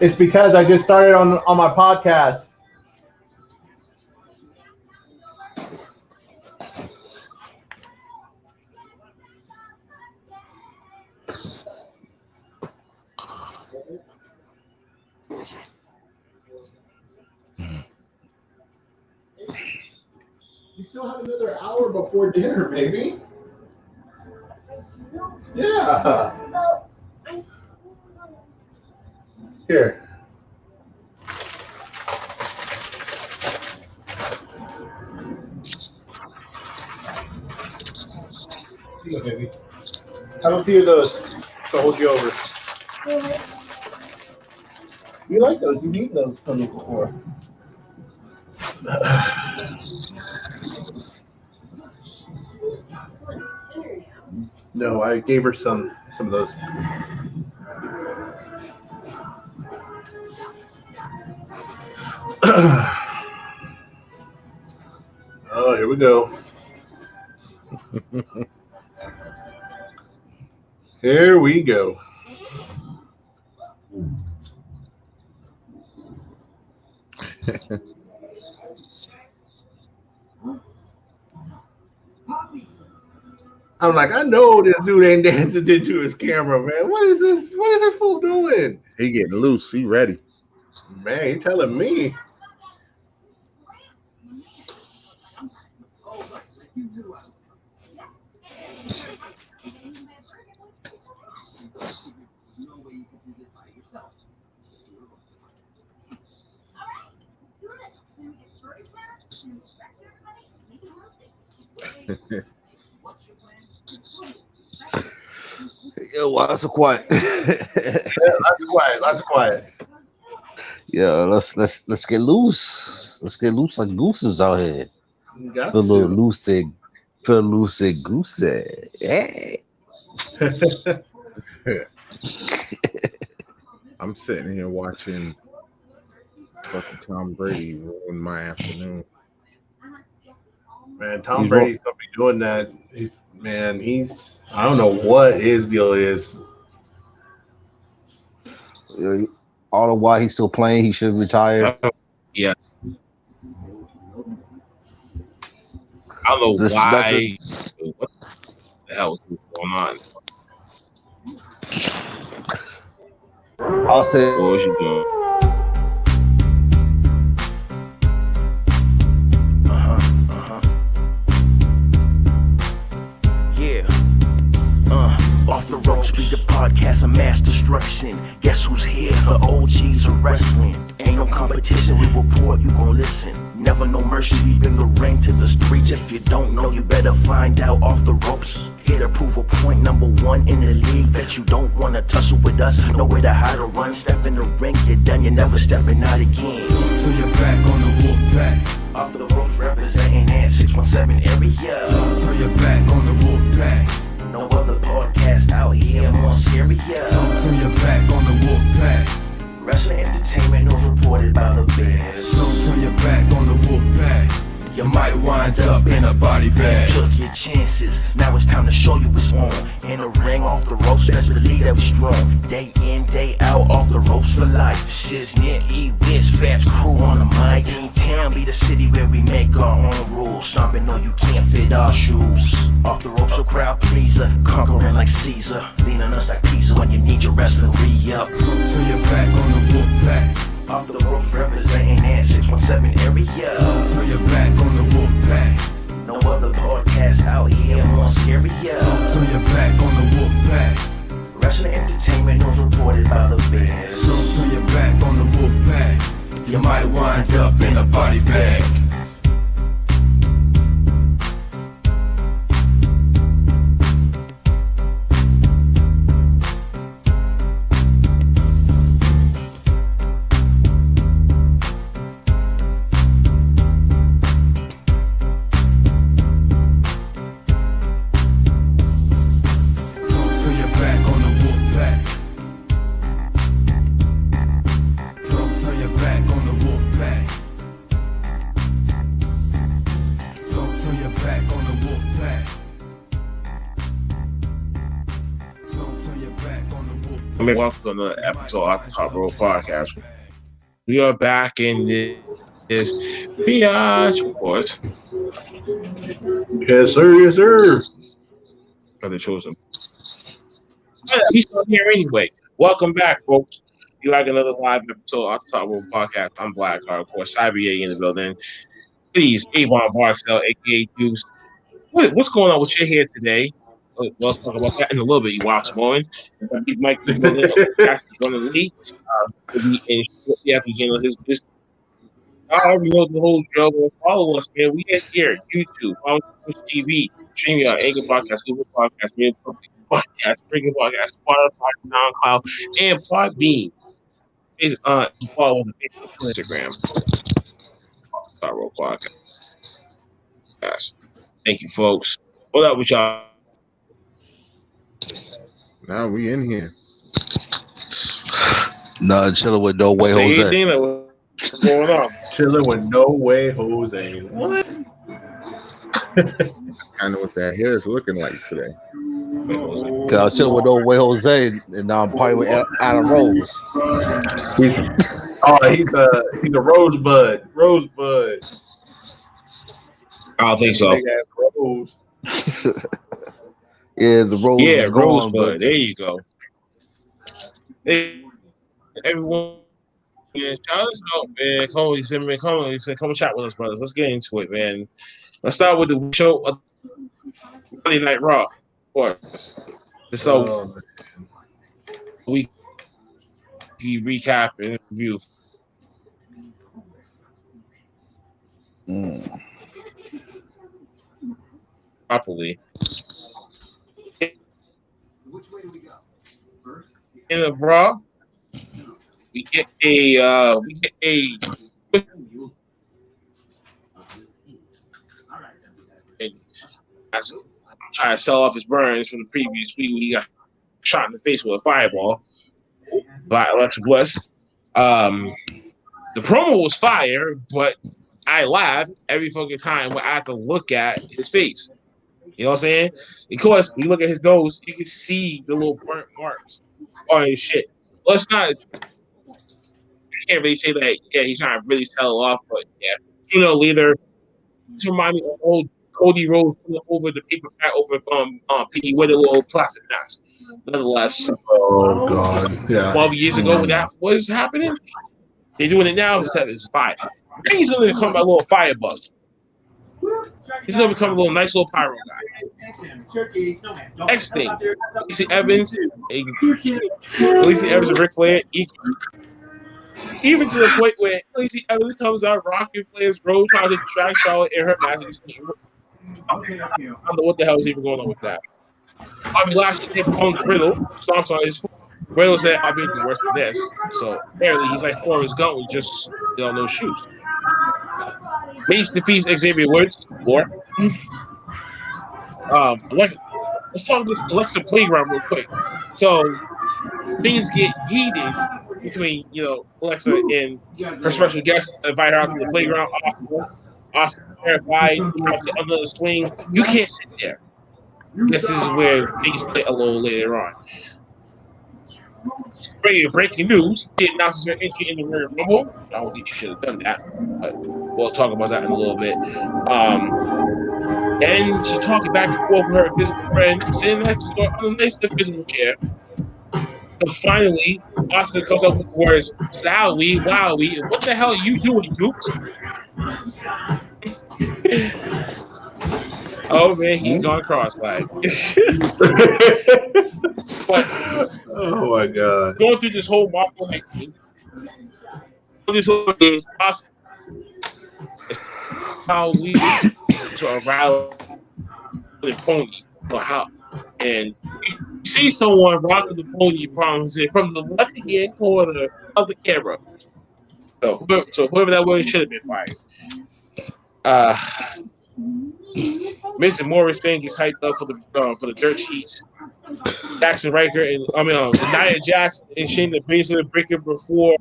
It's because I just started on my podcast. You still have another hour before dinner, baby. Yeah. Here. Here, baby. Have a few of those to hold you over. You like those? You've eaten those from me before. No, I gave her some of those. Oh, here we go. Here we go. I'm like, I know this dude ain't dancing into his camera, man. What is this? What is this fool doing? He getting loose. He ready. Man, he telling me. Yo, why so quiet? Lots of quiet. Yeah, let's get loose. Let's get loose like gooses out here. Feel a little loosey goosey. Hey. I'm sitting here watching fucking Tom Brady ruin my afternoon. Man, Tom Brady's gonna be doing that. He's I don't know what his deal is. All the while he's still playing, he should retire. Yeah. I don't know why. What the hell is going on? I'll say. What was you doing? Off the ropes, be the podcast of mass destruction. Guess who's here for OGs of wrestling? Ain't no competition, we report, you gon' listen. Never no mercy, we bring the ring to the streets. If you don't know, you better find out. Off the ropes, here to prove a point, number one in the league. Bet you don't wanna tussle with us, know where to hide or run. Step in the ring, you're done, you're never stepping out again. So you're back on the wolf pack. Off the ropes, representing that 617 area. So you're back on the wolf pack. No other podcast out here more scary. So you're back on the wolf pack. Wrestling entertainment news reported by the Bears. So you're back on the wolf pack. You might wind up in a body bag. Took your chances, now it's time to show you what's on. In the ring, off the ropes, best believe that we strong. Day in, day out, off the ropes for life. Shiznit, E-Wiz, Fats crew on the mic. Town be the city where we make our own rules. Stomping though you can't fit our shoes. Off the ropes, a crowd pleaser, conquering like Caesar. Lean on us like Pizza when you need your wrestling re-up. So you're back on the wolf pack. Off the ropes, representing that 617 area. So you're back on the wolf pack. No other podcast out here more scary. So you're back on the wolf pack. Wrestling entertainment news reported by the Bears. So you're back on the wolf pack. You might wind up in a body bag. Welcome to another episode of the Top Row Podcast. We are back in this biatch, of course. Yes, sir. Yes, sir. The chosen. We still here anyway. Welcome back, folks. You like another live episode of the Top Row Podcast. I'm Black Hardcore, Cyber in the building. Please, Avon Barksdale, aka Deuce. What's going on with your hair today? We'll talk about that in a little bit. You watch more. Mike is one of the leagues. Will be in shortly after he handles his business. I already know the whole drill. Follow us, man. We are here, YouTube, follow Twitch TV, streaming on Anchor Podcast, Google Podcast, Radio Public Podcast, Springer Podcast, Spotify, SoundCloud, and Podbean. Follow on Facebook, Instagram. Star Road Podcast. Thank you, folks. What up with y'all? Now we in here. Nah, chilling with No Way Jose. What's going on? Chilling with No Way Jose. What? I know what that hair is looking like today. Cause I was chilling with No Way Jose, and now I'm partying with Adam Rose. He's a rosebud. Rosebud. I don't think so. Rose. Yeah, the Rose. Yeah, Rosebud. There you go. Hey, everyone. Yeah, shout us out, man. Come chat with us, brothers. Let's get into it, man. Let's start with the show of Monday Night Raw, of course. So, we recap and review. Properly. Which way do we go? First? In the Raw, we get a I'm trying to sell off his burns from the previous week when he got shot in the face with a fireball by Alexa Bliss. The promo was fire, but I laughed every fucking time when I had to look at his face. You know what I'm saying? Because when you look at his nose, you can see the little burnt marks on his shit. Well, it's not. I can't really say that. Yeah, he's trying to really tell it off, but yeah, sooner or later, this reminds me of old Cody Rhodes over the paper bag over Pete with a little plastic mask. Nonetheless, oh god, yeah. 12 years ago when that was happening, they're doing it now. It's fire. I think he's going to become a little firebug. He's going to become a nice little pyro guy. Next thing, Lacey Evans and Ric Flair, even to the point where Lacey Evans comes out rocking Flair's road, trying to distract Charlotte in her match. I don't know what the hell is even going on with that. Bobby Lashley came on Riddle, stomps on his foot. Riddle said, I'll be worse than this. So apparently he's like Forrest Gump with just no shoes. Mace defeats Xavier Woods. Let's talk about Alexa Playground real quick. So things get heated between Alexa and her special guest to invite her out to the playground. Austin terrified, under the swing. You can't sit there. This is where things play a little later on. Breaking news. She announces her entry in the Royal Rumble. I don't think she should have done that, but we'll talk about that in a little bit. And she's talking back and forth with her physical friend, sitting next to her on a nice physical chair. So finally, Austin comes up with the words, "Zowie, wowie, and what the hell are you doing, Dukes?" Oh man, he's gone cross-eyed. But oh my god, going through this whole Marco thing, this whole thing is awesome. It's how we to arouse the pony or how, and you see someone rocking the pony from the left-hand corner of the camera. So whoever that was should have been fired. Mr. Morrison gets hyped up for the dirt sheets. Jackson Riker and Nia Jax and Shayna Baszler breaking before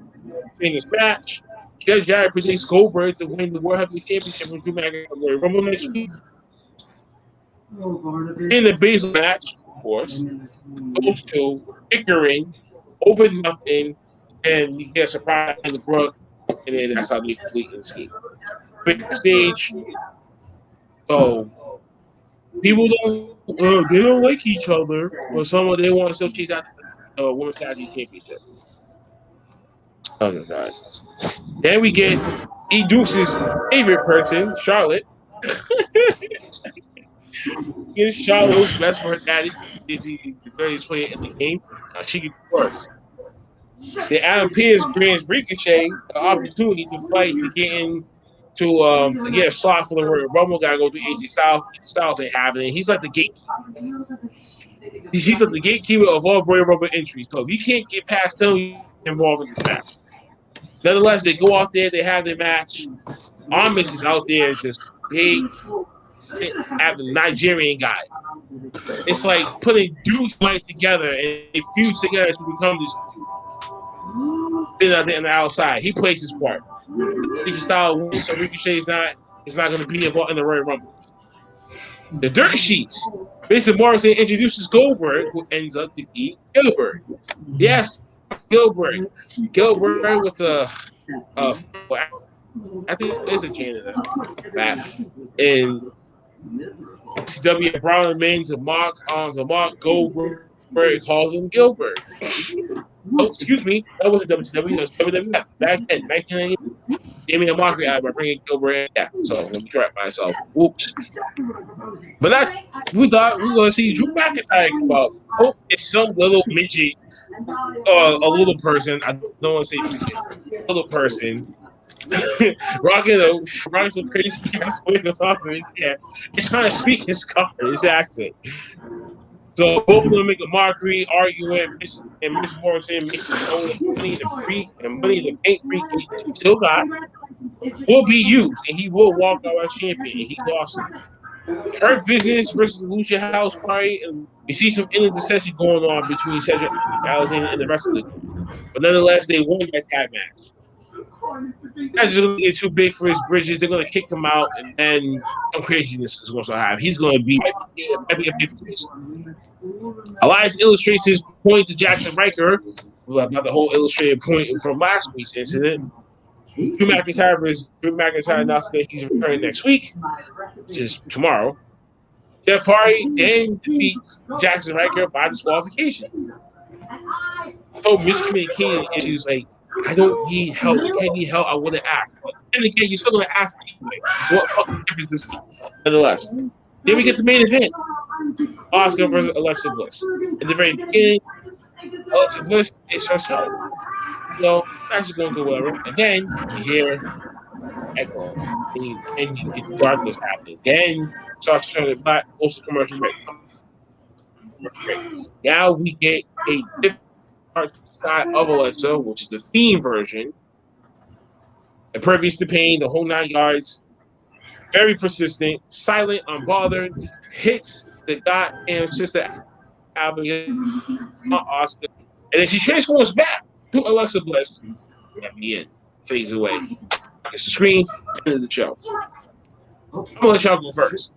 Shayna's match. Jeff Jarrett predicts Goldberg to win the World Heavyweight Championship from Drew McIntyre Rumble next week. In the Baszler match, of course, those two bickering over nothing, and you get a surprise in the Brook, and then that's how they fleet and escape. Backstage, so people they don't like each other, or someone they want to still chase out the women's tag team championship. Oh my god! Then we get Deuce's favorite person, Charlotte. Get Charlotte's best for her daddy. Is he the greatest player in the game? She can do worse. Then Adam Pearce brings Ricochet the opportunity to fight to get in to get a slot for the Royal Rumble. Gotta go through AJ Styles. Styles ain't having it. He's like the gatekeeper. He's like the gatekeeper of all Royal Rumble entries. So if you can't get past him, you're involved in this match. Nonetheless, they go out there, they have their match. Armis is out there just big, have the Nigerian guy. It's like putting Deuce White together and they fuse together to become this dude. On the outside, he plays his part. AJ Styles wins, so Ricochet is not going to be involved in the Royal Rumble. The Dirt Sheets. Mason Morrison introduces Goldberg, who ends up defeating Gilbert. Yes, Gilbert. Gilbert with a I think it's a chain of that. And CW Brown and Main to Mark Goldberg calls him Gilbert. Oh, excuse me, that wasn't WCW, that was WWF. Back then, 1990, gave me a mockery out by bringing Gilbert in. Yeah, so let me correct myself. Whoops. But we thought we were going to see Drew McIntyre come out. Oh, it's some little midget, a little person. I don't want to say midget, a little person. rocking some crazy ass wig on top of his hair. It's trying to speak his color, his accent. So both of them make a mockery, arguing, and Miss Morrison makes the money to brief and money to bank briefcase he still got will be used, and he will walk out as champion. And he lost it. Hurt Business versus Lucha House Party, and you see some indecision going on between Cedric Alexander and the rest of the group. But nonetheless, they won that tag match. That's going to get too big for his bridges. They're going to kick him out, and then some craziness is going to happen. He's going to be a big face. Elias illustrates his point to Jackson Riker about the whole illustrated point from last week's incident. Drew McIntyre announced that he's returning next week, which is tomorrow. Jeff Hardy then defeats Jackson Riker by disqualification. So miscommunicating issues like, I don't need help. If I need help, I want to ask. But then again, you're still going to ask anyway. So what fucking difference does this make? Nonetheless. Then we get the main event. Asuka versus Alexa Bliss. At the very beginning, Alexa Bliss is herself. That's just going to go whatever. And then you hear echo. And darkness happening. Then starts turning black, also commercial break. Now we get a different side of Alexa, which is the theme version, impervious to pain, the whole 9 yards, very persistent, silent, unbothered, hits the goddamn sister Abigail Asuka, and then she transforms back to Alexa Bliss. At the end, fades away. It's the screen, end of the show. I'm gonna let y'all go first.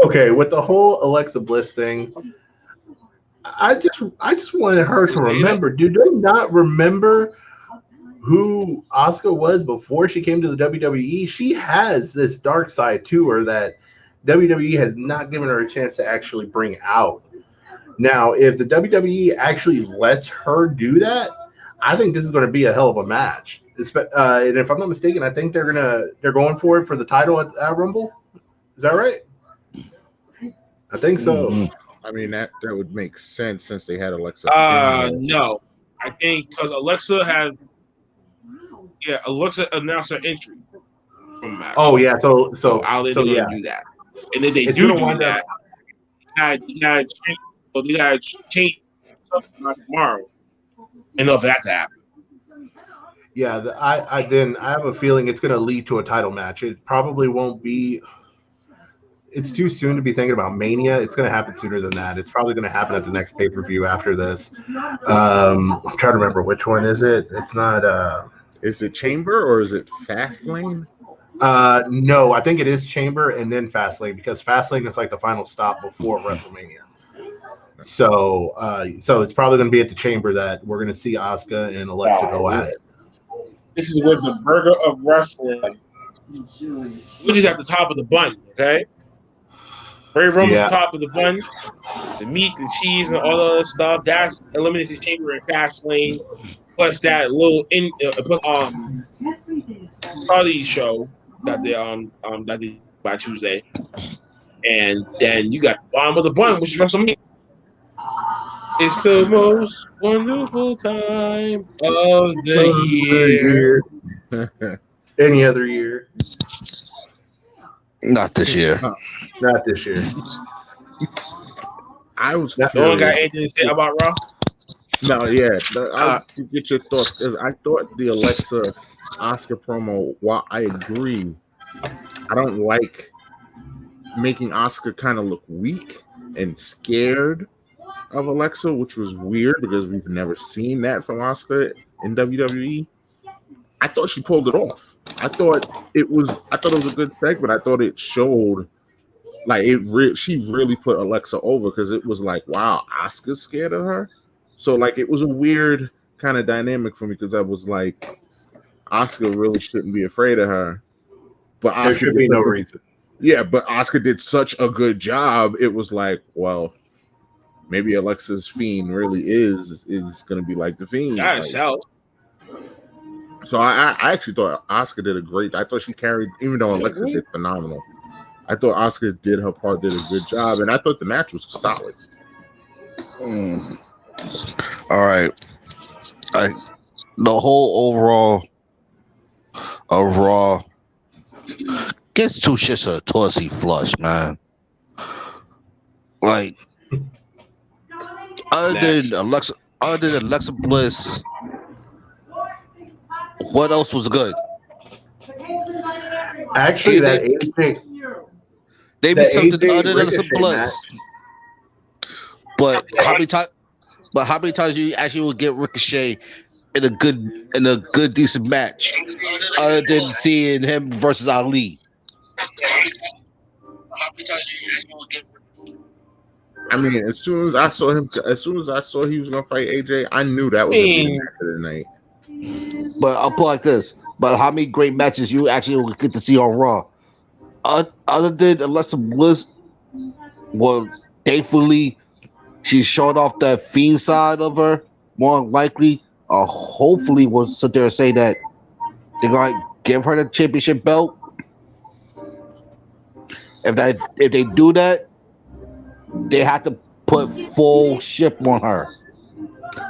Okay, with the whole Alexa Bliss thing, I just wanted her to remember. Do they not remember who Asuka was before she came to the WWE? She has this dark side to her that WWE has not given her a chance to actually bring out. Now, if the WWE actually lets her do that, I think this is going to be a hell of a match. And if I'm not mistaken, I think they're going for it for the title at Rumble. Is that right? I think so. Mm-hmm. I mean, that would make sense since they had Alexa. No. I think because Alexa announced her entry from match. Oh, yeah. So how they going to do that? And if they do that, they got to change something tomorrow in order for that to happen. Yeah, I have a feeling it's going to lead to a title match. It probably won't be. It's too soon to be thinking about Mania. It's going to happen sooner than that. It's probably going to happen at the next pay-per-view after this. I'm trying to remember which one is it. It's not. Is it Chamber or is it Fastlane? No, I think it is Chamber and then Fastlane because Fastlane is like the final stop before WrestleMania. So it's probably going to be at the Chamber that we're going to see Asuka and Alexa go at it. This is with the burger of wrestling, which is at the top of the bun. Okay, Bray Roman's the top of the bun. The meat, the cheese, and all the other stuff. That's Elimination Chamber and Fastlane. Plus that little Saudi show that they by Tuesday, and then you got the bottom of the bun, which is WrestleMania. It's the most wonderful time of the year. Any other year? Not this year. Not this year. I was. No one got anything to say about Raw? No, yeah. I'll get your thoughts because I thought the Alexa Asuka promo. While I agree, I don't like making Asuka kind of look weak and scared of Alexa, which was weird because we've never seen that from Asuka in WWE. I thought she pulled it off. I thought it was a good segment. I thought it showed like she really put Alexa over because it was like, wow, Asuka's scared of her. So like it was a weird kind of dynamic for me because I was like, Asuka really shouldn't be afraid of her. But there should be no reason. Yeah, but Asuka did such a good job. It was like, well, maybe Alexa's Fiend really is going to be like the Fiend. Gotta sell. So I actually thought Asuka did a great. I thought she carried, even though Alexa did phenomenal. I thought Asuka did her part, did a good job, and I thought the match was solid. All right, the whole overall of Raw gets two shits of Tootsie Flush, man. Like, other than Alexa Bliss, what else was good? Actually, that AJ, maybe something other than Alexa Bliss. Match. But how many times you actually will get Ricochet in a good decent match, other than seeing him versus Ali? I mean, as soon as I saw he was gonna fight AJ, I knew that was the match of the night. But I'll put it like this: but how many great matches you actually will get to see on Raw, other than Alexa Bliss? Well, thankfully, she showed off that Fiend side of her. More likely, hopefully, will sit there and say that they're gonna give her the championship belt. If they do that, they have to put full ship on her,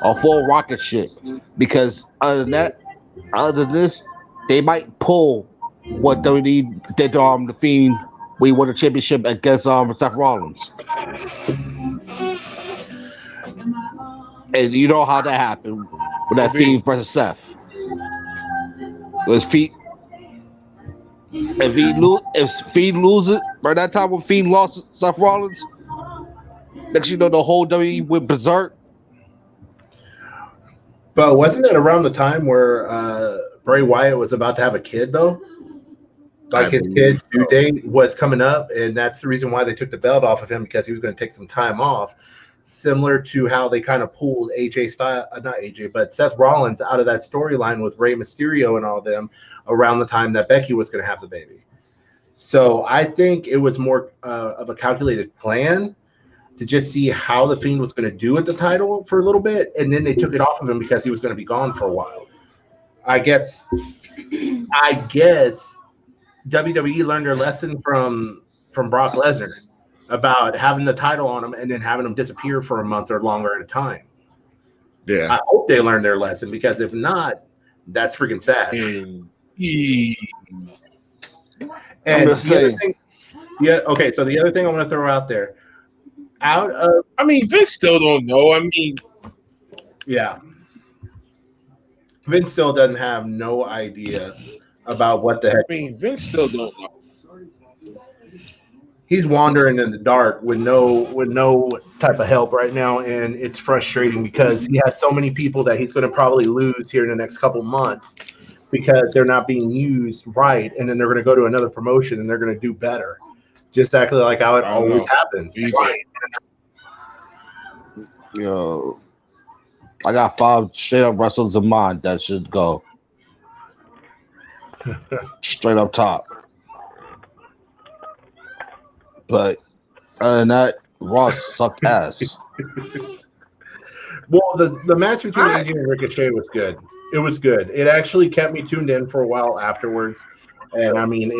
a full rocket ship, because other than this, they might pull what WWE did to the Fiend. We won the championship against Seth Rollins, and you know how that happened with that Fiend versus Seth. It was Fiend. If Fiend loses by that time when Fiend lost Seth Rollins, next you know the whole WWE went berserk. But wasn't it around the time where Bray Wyatt was about to have a kid though? Like his kid's due date was coming up, and that's the reason why they took the belt off of him, because he was going to take some time off. Similar to how they kind of pulled Seth Rollins out of that storyline with Rey Mysterio and all them around the time that Becky was going to have the baby. So I think it was more of a calculated plan to just see how the Fiend was going to do with the title for a little bit, and then they took it off of him because he was going to be gone for a while. I guess WWE learned their lesson from Brock Lesnar about having the title on him and then having him disappear for a month or longer at a time. Yeah, I hope they learned their lesson, because if not, that's freaking sad. And so the other thing I want to throw out there, Vince still don't know. Yeah, Vince still doesn't have no idea about what the heck. Vince still don't know. He's wandering in the dark with no type of help right now, and it's frustrating because he has so many people that he's going to probably lose here in the next couple months because they're not being used right, and then they're going to go to another promotion and they're going to do better, just exactly like how it always happens. Yo, I got 5 straight up wrestlers in mind that should go straight up top. But other than that, Ross sucked ass. Well, the match between AJ and Ricochet was good. It was good. It actually kept me tuned in for a while afterwards, and I mean,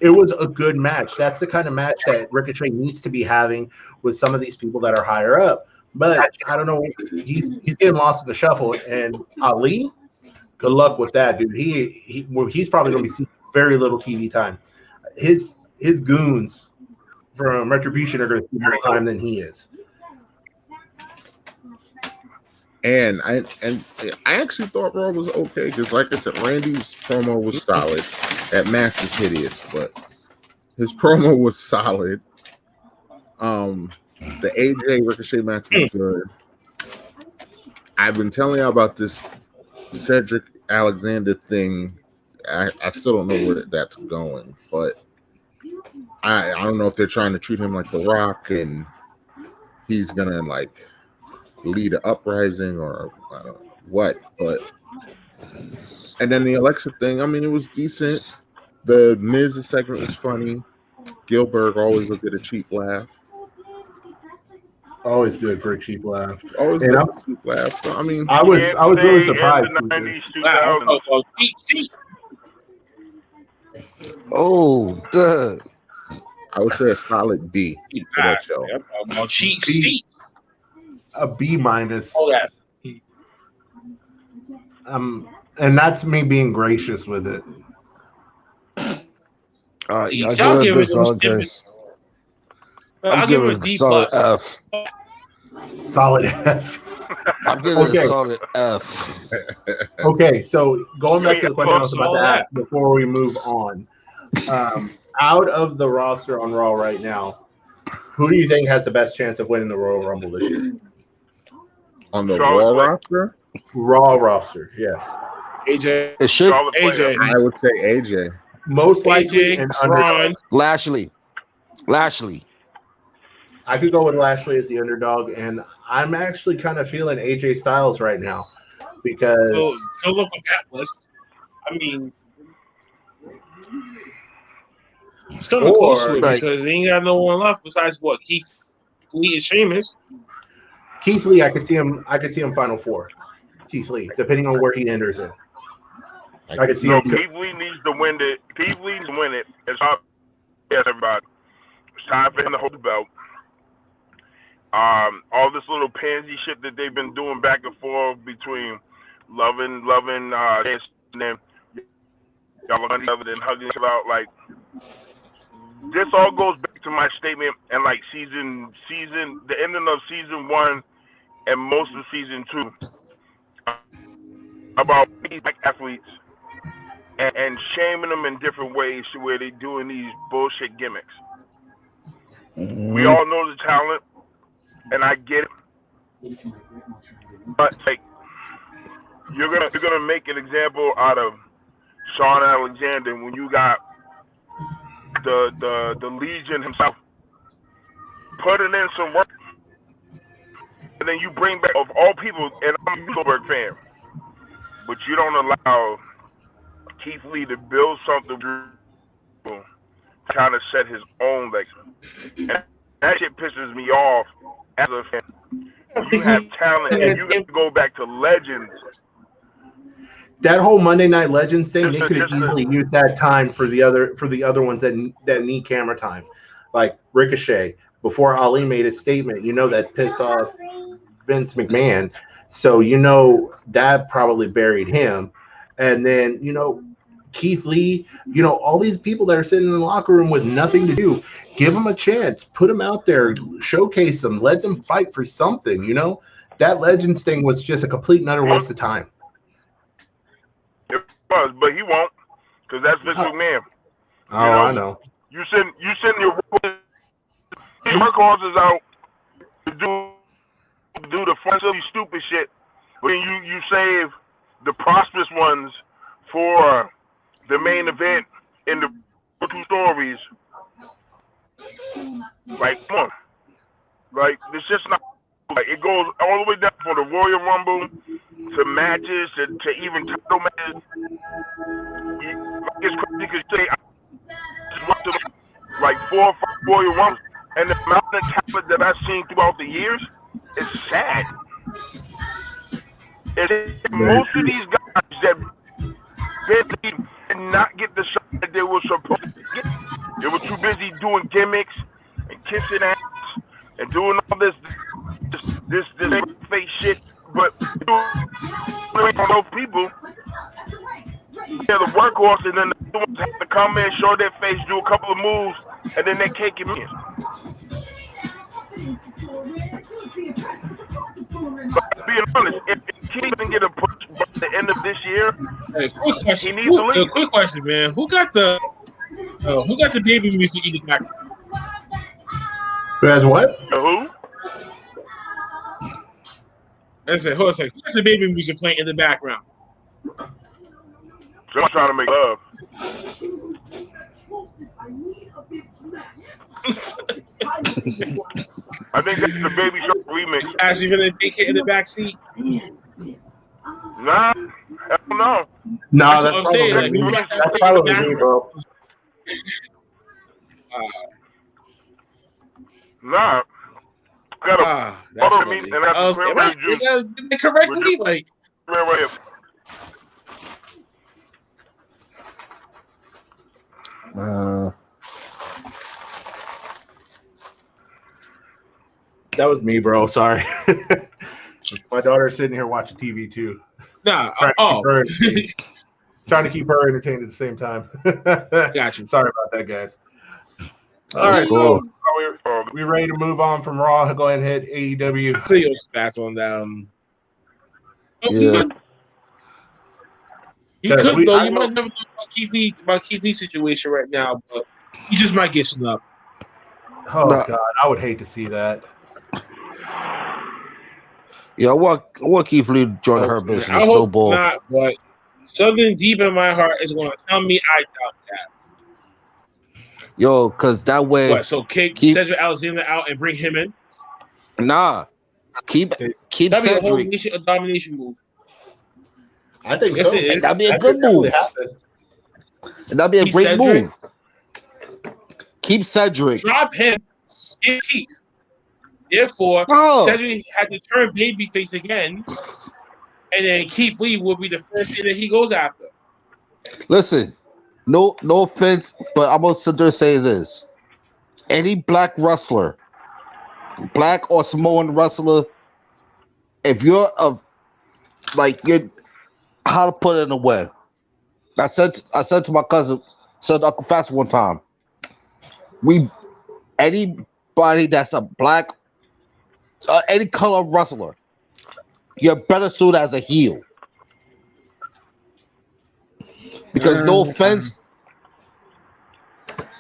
it was a good match. That's the kind of match that Ricochet needs to be having with some of these people that are higher up. But I don't know. He's getting lost in the shuffle, and Ali, good luck with that, dude. He's probably going to be seeing very little TV time. His goons from Retribution are going to see more time than he is. And I actually thought Raw was okay because, like I said, Randy's promo was solid. That mask is hideous, but his promo was solid. The AJ Ricochet match was good. I've been telling you about this Cedric Alexander thing. I still don't know where that's going, but I don't know if they're trying to treat him like The Rock and he's gonna like lead an uprising or I don't know what, but and then the Alexa thing, I mean, it was decent. The Miz segment was funny. Gilbert always would get a cheap laugh. Always good for a cheap laugh. Always good for a cheap laugh. So, I mean, I was really surprised. Oh, duh. I would say a solid B for that show. Cheap seats. A B minus. Oh, that. And that's me being gracious with it. Y'all give it some I'll give it a D plus. F. Solid F. I'm giving it a solid F. Okay, so going back to the question I was about to ask before we move on. Out of the roster on Raw right now, who do you think has the best chance of winning the Royal Rumble this year? On the Raw roster? Raw roster, yes. AJ. It should. AJ. I would say AJ. Most likely AJ, and Braun. Lashley. I could go with Lashley as the underdog, and I'm actually kind of feeling AJ Styles right now because go look at that list. I mean, still not close to it because he ain't got no one left besides what Keith Lee and Sheamus. Keith Lee, I could see him Final Four. Keith Lee, depending on where he enters in. I could see him. Keith Lee needs to win it. Keith Lee needs to win it. It's up. Yes, everybody. It's time for him to hold the belt. All this little pansy shit that they've been doing back and forth between loving, and then y'all are other than hugging each other out. Like, this all goes back to my statement and like season, the ending of season 1 and most of season 2 about these black athletes and shaming them in different ways to where they doing these bullshit gimmicks. Mm-hmm. We all know the talent, and I get it, but like you're gonna make an example out of Shawn Alexander when you got the Legion himself putting in some work, and then you bring back of all people, and I'm a Goldberg fan, but you don't allow Keith Lee to build something to kind of set his own legacy. And that shit pisses me off as a fan. You have talent, and you get to go back to legends. That whole Monday Night Legends thing, they could have easily used that time for the other ones that need camera time, like Ricochet. Before Ali made his statement, that pissed off Vince McMahon, so that probably buried him. And then Keith Lee, all these people that are sitting in the locker room with nothing to do, give them a chance, put them out there, showcase them, let them fight for something. That Legends thing was just a complete and utter waste of time. It was, but he won't, because that's Vince McMahon. Oh, I know. You send your workhorses out to do the fun, silly, stupid shit, but then you save the prosperous ones for the main event in the 2 stories. Like, come on. Like, it's just not Like it goes all the way down from the Royal Rumble to matches to even title matches. It's crazy because say I just went to like 4 or 5 Royal Rumbles, and the amount of talent that I've seen throughout the years is sad. Most of these guys that did not get the shot that they were supposed to get. They were too busy doing gimmicks and kissing ass and doing all this fake shit. But on those people, they're the workhorse, and then the ones have to come in, show their face, do a couple of moves, and then they can't get in. But being honest, if he doesn't get a push by the end of this year, Hey, quick question. he needs to leave. Quick question, man. Who got the baby music in the background? Who has what? Who? I said, hold on a second. Who got the baby music playing in the background? Someone's trying to make love. I think that's the Baby Shark remix. Actually, gonna take it in the back seat. Nah, hell no. No, That's what I'm saying, like, who got that that's thing probably in the me, bro. Nah. Got a That's photo of me, funny. and that's cranberry juice. Did they correctly? Like, Right here. That was me, bro. Sorry. My daughter's sitting here watching TV too. nah. Trying to keep her entertained at the same time. Got you. Sorry about that, guys. All right, cool. so are we ready to move on from Raw? Go ahead and hit AEW. Cleo's fast on them. Yeah. He could though. I You know- might never know about Keith Lee's situation right now, but he just might get snubbed. Oh No. God, I would hate to see that. Yeah, I want Keith Lee to join her business. I hope Snowball. not, but something deep in my heart is going to tell me I doubt that. Yo, because that way, What? So kick Keith- Cedric Alexander out and bring him in? nah, keep That'd be a whole Cedric. nation of domination move. I think Yes, so. it is. That'd be a That good could definitely move. happen. And that'd be a Keep great Cedric. move. Keep Cedric. Drop him and Keith. Therefore, Oh. Cedric had to turn babyface again, and then Keith Lee will be the first thing that he goes after. Listen, no offense, but I'm gonna sit there and say this: any black wrestler, black or Samoan wrestler, if you're you're how to put it in a way. I said to my cousin, said Uncle Fast one time, anybody that's a black, any color wrestler, you're better suited as a heel. Because no offense,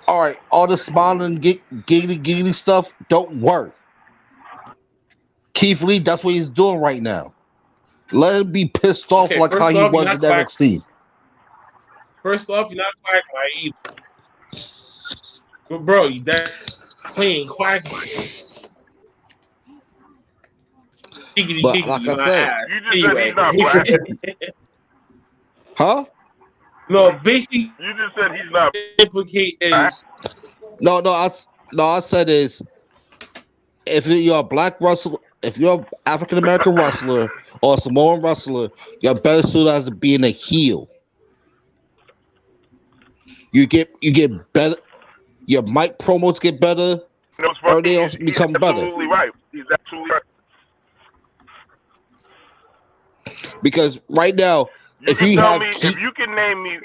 all right, all the smiling, giggity stuff don't work. Keith Lee, that's what he's doing right now. Let him be pissed off Okay, like first how he off, was you're in not quack. NXT. First off, you're not Quagmire either. But bro, that's playing Quagmire. Giggity, But giggity, like I my said- ass. You just said he's not black. Huh? No, basically, You just said he's not. implicate is No, I said is if you're a black wrestler, if you're an African American wrestler or a Samoan wrestler, you're better suited as being a heel. You get better. Your mic promos get better. You know, it's Or funny. they also He's become better. absolutely right. He's absolutely right. Because right now, if can you tell have me, Keith- if you can name me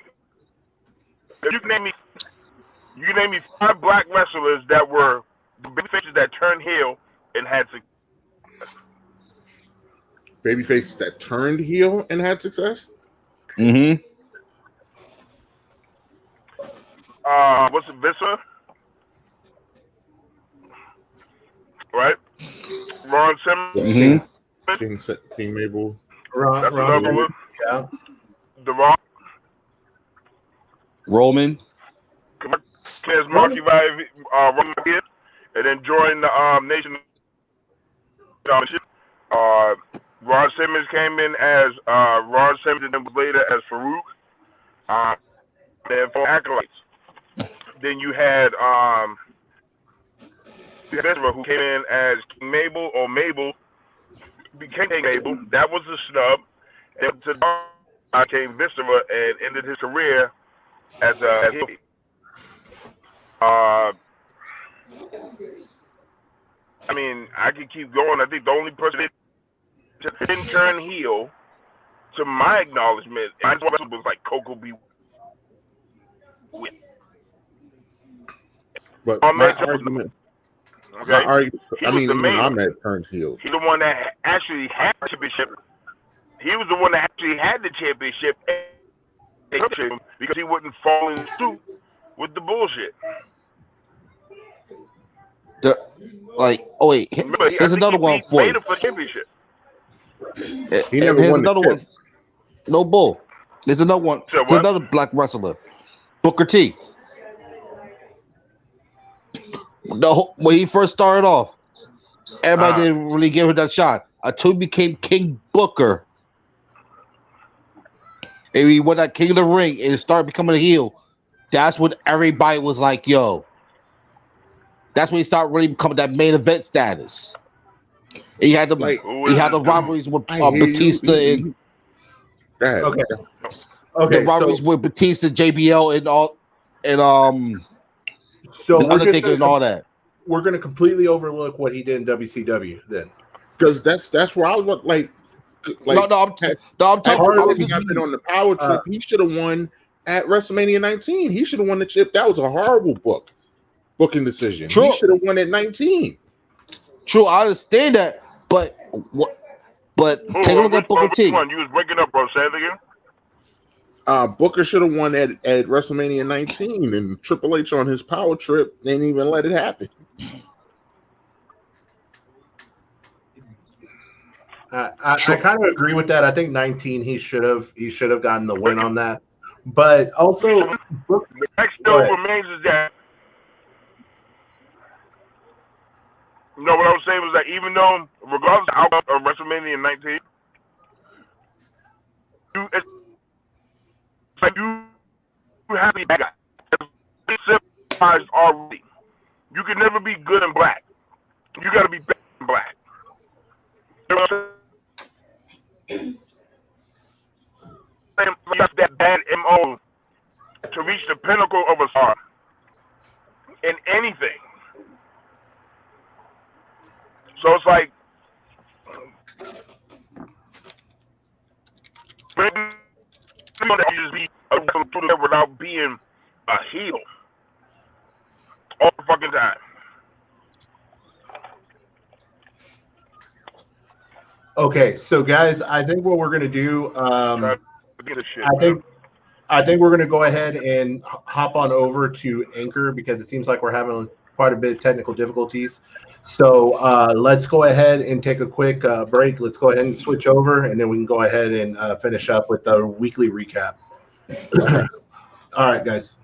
5 black wrestlers that were the big faces that turned heel and had success. Babyface that turned heel and had success. Mhm. What's it, Vissa? Right? Ron Simmons. Mhm. King Mabel. That's another one. Yeah. The Rock. Roman. There's Marky Roman here, and then join the Nation Ron Simmons came in as Ron Simmons, and then later as Farouk. Then for acolytes. Then you had who came in as King Mabel, or Mabel became King Mabel. That was a snub. And to came Viscera and ended his career as a heel. I mean, I could keep going. I think the only person that didn't turn heel, to my acknowledgement, was like Coco B. But my argument, okay, I mean, even Ahmed turned heel. He's the one that actually had the championship. He was the one that actually had the championship because he wouldn't fall in suit with the bullshit. Remember, here's another one for you. For championship. He never Here's won another one. No bull. There's another one. So There's another black wrestler, Booker T. When he first started off, everybody didn't really give him that shot until he became King Booker. And he went at King of the Ring and started becoming a heel. That's when everybody was like, "Yo." That's when he started really becoming that main event status. He had the rivalries with Batista and Okay. the rivalries with Batista, JBL, and all, and so the Undertaker and all that. We're going to completely overlook what he did in WCW then, because that's where I was like I'm talking about on the power trip. He should have won at WrestleMania 19. He should have won the chip. That was a horrible booking decision. True. He should have won at 19. True, I understand that, but take a look at Booker T. You was breaking up, bro. Say it again. Booker should have won at WrestleMania 19, and Triple H on his power trip didn't even let it happen. I kind of agree with that. I think 19 he should have gotten the win on that, but also the fact still remains is that. No, what I was saying was that even though, regardless of the outcome of WrestleMania 19, you have to be bad guy. It's civilized already. You can never be good and black. You got to be bad and black. You know what I'm saying? You got that bad MO to reach the pinnacle of a star in anything. So it's like, you just be a wrestler without being a heel all the fucking time. Okay, so guys, I think what we're gonna do, I think we're gonna go ahead and hop on over to Anchor because it seems like we're having quite a bit of technical difficulties. So let's go ahead and take a quick break. Let's go ahead and switch over, and then we can go ahead and finish up with the weekly recap. All right, guys.